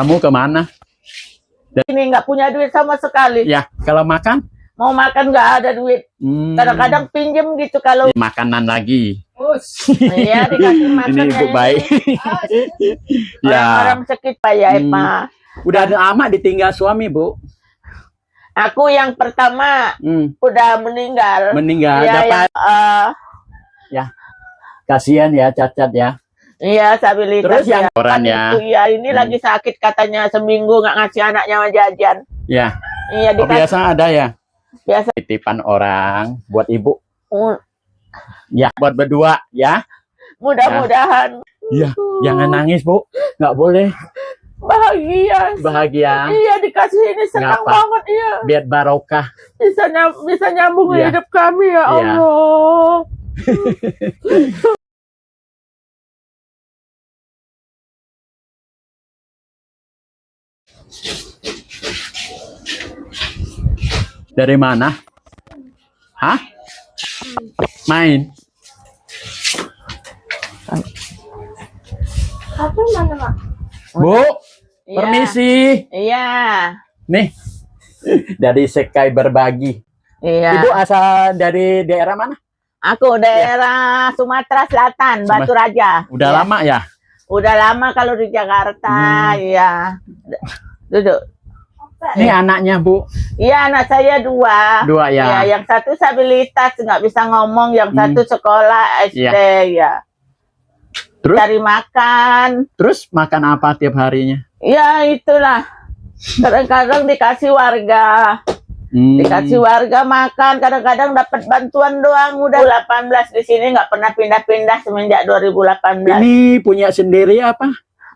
Kamu kemana? Ini nggak punya duit sama sekali. Ya, kalau makan? Mau makan nggak ada duit. Kadang-kadang pinjem gitu kalau Makanan lagi. iya dikasih makan. Ini ibu baik. Ya. Orang sekitar ya, Pak. Udah lama ditinggal suami, Bu? Aku yang pertama udah meninggal. Meninggal. Ya, Dapat. Ya. Kasihan ya, cacat ya. Iya, stabilitas. Terus yang orang ya. Iya, ini lagi sakit katanya seminggu nggak ngasih anaknya jajan. Ya. Iya, Biasa ada ya. Biasa. Titipan orang buat ibu. Ya, buat berdua ya. Mudah-mudahan. Iya, jangan nangis, Bu. Nggak boleh. Bahagia. Bahagia. Iya, dikasih ini senang banget iya. Biar barokah. Bisa nyambung hidup kami ya Allah. Dari mana? Hah? Main. Apa mana, Mak? Bu, permisi. Iya. Nih, dari Sekai Berbagi. Iya. Ibu asal dari daerah mana? Aku daerah Sumatera Selatan, Batu Raja. Udah lama ya? Udah lama kalau di Jakarta, iya. Duduk. Ini anaknya, Bu? Iya, anak saya dua. Dua ya? Iya, yang satu disabilitas, nggak bisa ngomong. Yang satu sekolah SD, ya. Terus? Cari makan. Terus makan apa tiap harinya? Ya, itulah. Kadang-kadang dikasih warga. Dikasih warga makan. Kadang-kadang dapat bantuan doang. Udah 18 di sini, nggak pernah pindah-pindah semenjak 2018. Ini punya sendiri apa?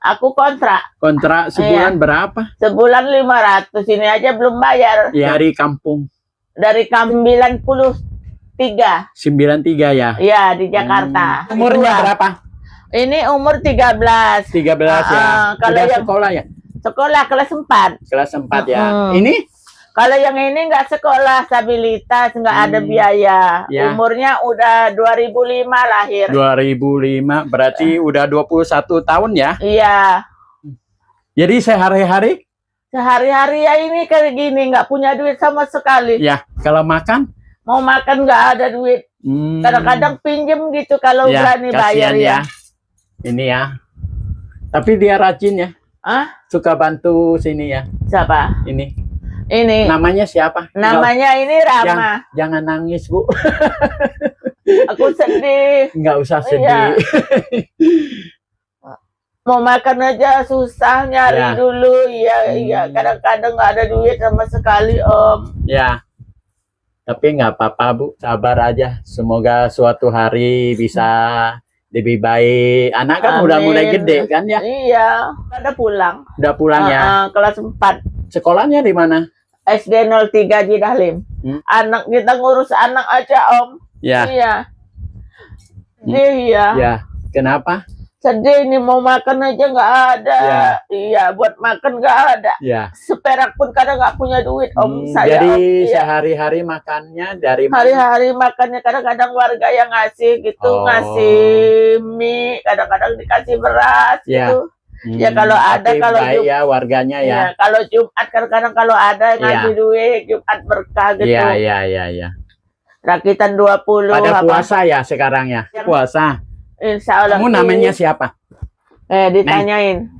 Aku kontrak. Kontrak sebulan berapa? Sebulan 500. Ini aja belum bayar. Ya, dari kampung. Dari kampung 93. 93 ya? Iya, di Jakarta. Umurnya berapa? Ini umur 13. 13 ya? Kalau udah yang sekolah ya? Sekolah kelas 4. Kelas 4 ya? Ini? Kalau yang ini nggak sekolah, stabilitas, nggak ada biaya. Ya. Umurnya udah 2005 lahir. 2005, berarti udah 21 tahun ya? Iya. Jadi sehari-hari? Sehari-hari ya ini kayak gini, nggak punya duit sama sekali. Ya, kalau makan? Mau makan nggak ada duit. Kadang-kadang pinjem gitu kalau berani bayar ya. Ini ya. Tapi dia rajin ya? Suka bantu sini ya? Siapa? Ini. Ini. Namanya siapa? Namanya ini Rama. Jangan nangis, Bu. Aku sedih. Nggak usah sedih. Mau makan aja susah, nyari dulu. Iya. Kadang-kadang nggak ada duit sama sekali, Om. Ya. Tapi nggak apa-apa, Bu. Sabar aja. Semoga suatu hari bisa lebih baik. Anak kan udah mulai gede kan ya? Iya. Udah pulang. Udah pulang ya? Kelas 4. Sekolahnya di mana? SD 03 Jidahlim. Anak kita ngurus anak aja, Om. Ya. Iya. Iya. Ya. Kenapa? Sedih ini mau makan aja nggak ada. Iya, buat makan nggak ada. Ya. Seperak pun kadang nggak punya duit, Om. Saya. Jadi sehari-hari makannya dari mana? Hari-hari makannya kadang-kadang warga yang ngasih gitu, ngasih mie, kadang-kadang dikasih beras gitu. Ya kalau ada, kalau baik ya warganya ya. Kalau Jumat kadang-kadang kalau ada yang ngasih duit, Jumat berkah gitu. Iya. Rakitan 20. Pada puasa ya sekarang ya? Puasa. Insya Allah. Kamu namanya siapa? Ditanyain.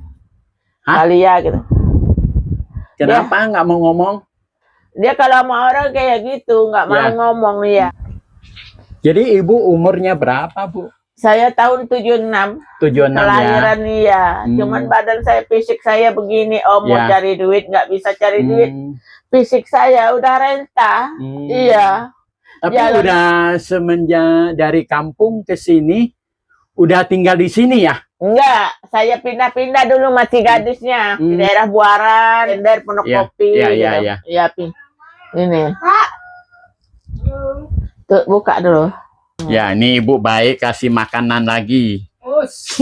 Alia gitu. Kenapa nggak mau ngomong? Dia kalau sama orang kayak gitu, nggak mau ngomong ya. Jadi ibu umurnya berapa, Bu? Saya tahun 76. 76 kelahiran ya. Cuman badan saya, fisik saya begini, Om. Mau cari duit nggak bisa cari duit. Fisik saya udah renta. Iya. Tapi udah semenjak dari kampung ke sini, udah tinggal di sini ya? Enggak, saya pindah-pindah dulu masih gadisnya di daerah Buaran, daerah Pondok Kopi. Iya. Ini. Tuh, buka dulu. Ya, ini ibu baik kasih makanan lagi.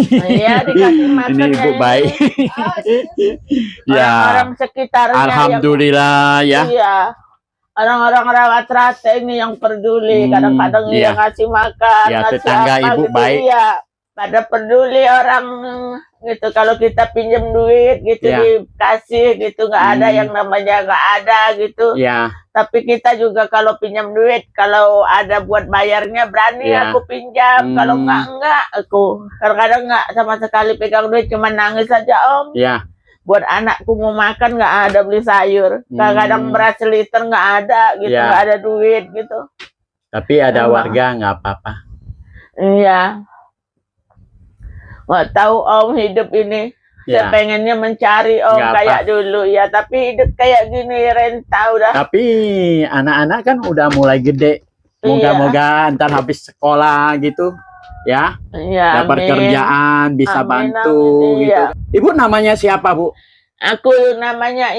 Iya, dikasih makan. Ini ibu baik. Ya. Orang-orang sekitarnya. Alhamdulillah ya. Iya. Orang-orang rawat rata ini yang peduli. Kadang-kadang dia ngasih makan. Ya, tetangga ibu gitu, baik. Iya. pada peduli orang gitu. Kalau kita pinjam duit gitu Ya. dikasih gitu, nggak ada yang namanya nggak ada gitu. Ya, Tapi kita juga kalau pinjam duit, kalau ada buat bayarnya berani Ya. aku pinjam. Kalau enggak aku kadang-kadang nggak sama sekali pegang duit, cuma nangis saja Om. ya. Buat anakku mau makan nggak ada beli sayur. Kadang-kadang beras liter nggak ada gitu, Ya. nggak ada duit gitu. Tapi ada Sama. warga nggak apa-apa. Iya. Nggak tahu Om hidup ini. Ya. Saya pengennya mencari Om Nggak kayak dulu ya. Tapi hidup kayak gini renta udah. Tapi anak-anak kan udah mulai gede. Moga-moga ntar habis sekolah gitu, ya, Iya, dapat amin. kerjaan, bisa Amin, bantu amin, gitu. iya. Ibu namanya siapa, Bu? Aku namanya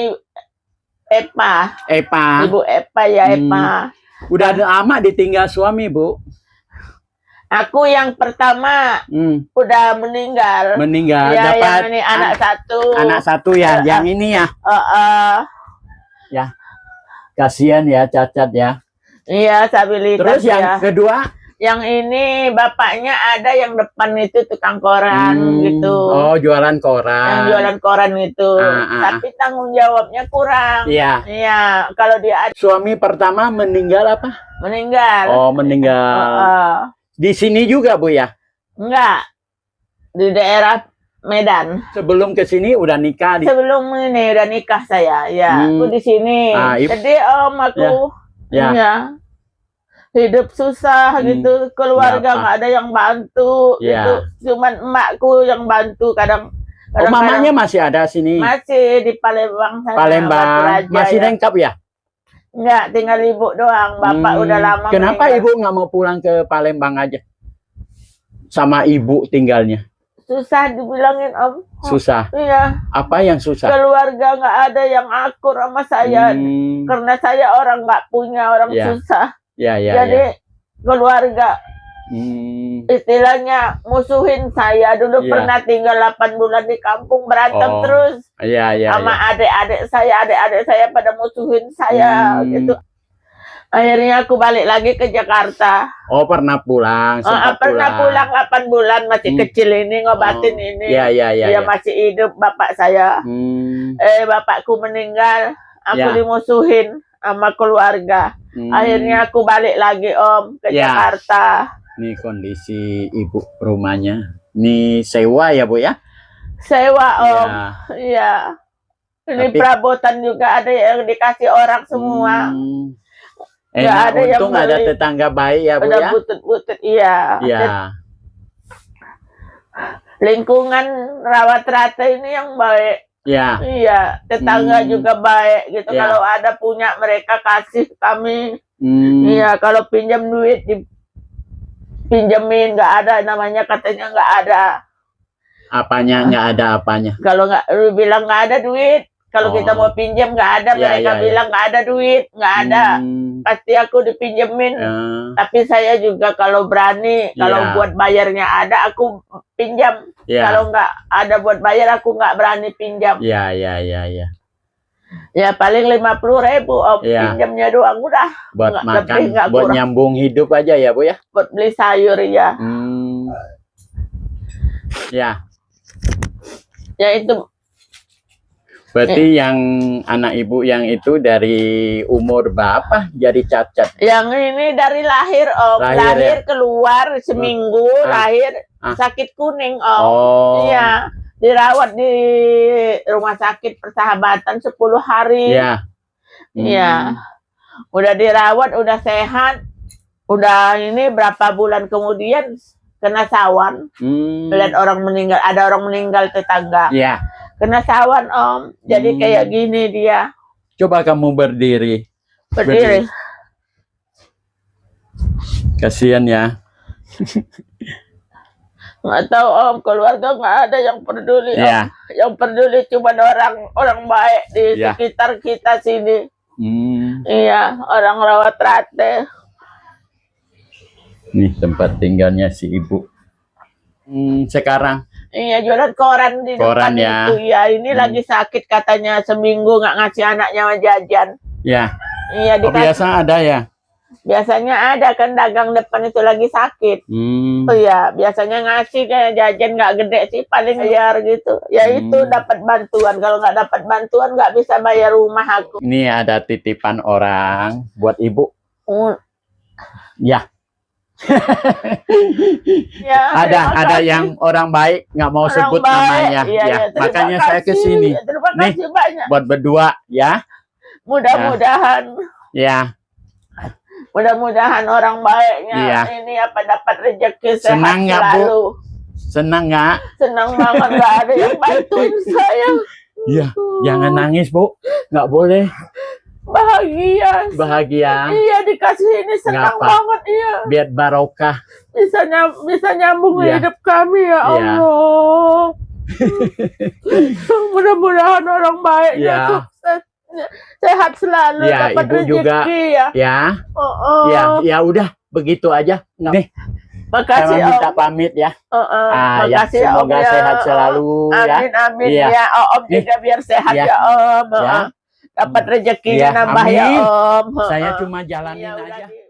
Epa. Epa. Ibu Epa ya Epa. Udah lama ditinggal suami, Bu? Aku yang pertama udah meninggal. Meninggal. Ya, Dapat yang ini anak satu. Anak satu ya, yang ini ya. Ya. Kasihan ya, cacat ya. Iya, disabilitas. Terus yang ya. kedua? Yang ini bapaknya ada yang depan itu tukang koran gitu. Oh, jualan koran. Yang jualan koran itu. Tapi tanggung jawabnya kurang. Iya. Iya, kalau dia ada. Suami pertama meninggal apa? Meninggal. Oh, meninggal. Di sini juga, Bu ya? Enggak. Di daerah Medan. Sebelum ke sini udah nikah Sebelum ini udah nikah saya. Ya, aku di sini. Jadi Om aku ya. Hidup susah gitu, keluarga nggak ada yang bantu gitu. Cuman emakku yang bantu kadang. Oh, mamanya masih ada sini? Masih di Palembang sana. Palembang. Masih lengkap ya? Enggak, tinggal ibu doang. Bapak udah lama. Kenapa meninggal. ibu nggak mau pulang ke Palembang aja? Sama ibu tinggalnya? Susah dibilangin Om. Susah? Iya. Apa yang susah? Keluarga nggak ada yang akur sama saya. Karena saya orang nggak punya, orang susah. Jadi keluarga istilahnya musuhin saya. Dulu pernah tinggal 8 bulan di kampung, berantem terus sama adik-adik saya pada musuhin saya gitu. Akhirnya aku balik lagi ke Jakarta. Oh, pernah pulang? Pernah pulang 8 bulan, masih kecil ini ngobatin ini. Dia masih hidup bapak saya. Bapakku meninggal, aku dimusuhin sama keluarga. Akhirnya aku balik lagi Om ke Jakarta. Ini kondisi ibu rumahnya. Ini sewa ya Bu ya? Sewa Om. Iya. Ini perabotan juga ada yang dikasih orang semua. Nggak ada yang ada tetangga baik ya Bu ya? Butut-butut, iya. Lingkungan Rawat Rata ini yang baik. Iya, tetangga juga baik gitu. Kalau ada punya mereka kasih kami. Iya, kalau pinjam duit dipinjemin, nggak ada namanya, katanya nggak ada. Apanya nggak ada apanya? Kalau nggak bilang nggak ada duit. Kalau kita mau pinjam nggak ada, mereka bilang nggak ada duit, nggak ada. Pasti aku dipinjemin. Tapi saya juga kalau berani, kalau buat bayarnya ada, aku pinjam. Kalau nggak ada buat bayar, aku nggak berani pinjam. Ya paling 50.000 Om, pinjamnya doang udah. Buat nggak, makan, nggak buat kurang. nyambung hidup aja ya Bu ya? Buat beli sayur ya. Ya itu. Berarti yang anak ibu yang itu dari umur berapa jadi cacat? Yang ini dari lahir Om, lahir keluar seminggu, lahir sakit kuning Om. Iya, dirawat di rumah sakit Persahabatan 10 hari. Iya. Udah dirawat, udah sehat. Udah ini berapa bulan kemudian kena sawan. Lihat orang meninggal, ada orang meninggal tetangga. Kena sawan Om, jadi kayak gini dia. Coba kamu berdiri. Berdiri. Kasihan ya. Nggak tahu Om, keluarga nggak ada yang peduli Om. Yang peduli cuma orang baik di sekitar kita sini. Iya, orang Rawat Rata. Nih tempat tinggalnya si ibu. Sekarang iya, jualan koran di depan itu. Ya, ini lagi sakit katanya, seminggu nggak ngasih anaknya jajan. Iya, dikasih. biasa ada ya? Biasanya ada kan dagang depan itu lagi sakit. Oh ya, biasanya ngasih kayak jajan nggak gede sih, paling bayar gitu. Ya itu dapat bantuan. Kalau nggak dapat bantuan nggak bisa bayar rumah aku. Ini ada titipan orang buat ibu. Ya. Ya, ada yang orang baik nggak mau orang sebut baik, namanya. iya, Ya, terima makanya saya ke kasih. sini. Terima Nih, kasih banyak. buat berdua ya. Mudah-mudahan orang baiknya Iya. ini apa dapat rezeki sehat Senang nggak, Bu? selalu. Senang nggak? Senang banget, nggak ada yang bantuin saya. Iya, jangan nangis, Bu. Nggak boleh. Bahagia. Bahagia. Iya, dikasih ini senang Ngapa? banget, iya. Biar barokah. Bisa nyambung Iya. hidup kami ya Iya. Allah. Mudah-mudahan orang baiknya Iya. sukses, sehat selalu, Iya, dapat Ibu rezeki juga. ya. Ya, Oh. ya udah begitu aja. Nih, Makasih saya minta Om. pamit ya. Ya, Makasih Om semoga ya. sehat selalu ya. Amin amin Iya. ya. Om juga biar sehat Iya. ya Om. Ya. Dapat rezekinya Iya, nambah ya amin. Om. Saya cuma jalanin Iya, udah aja. di-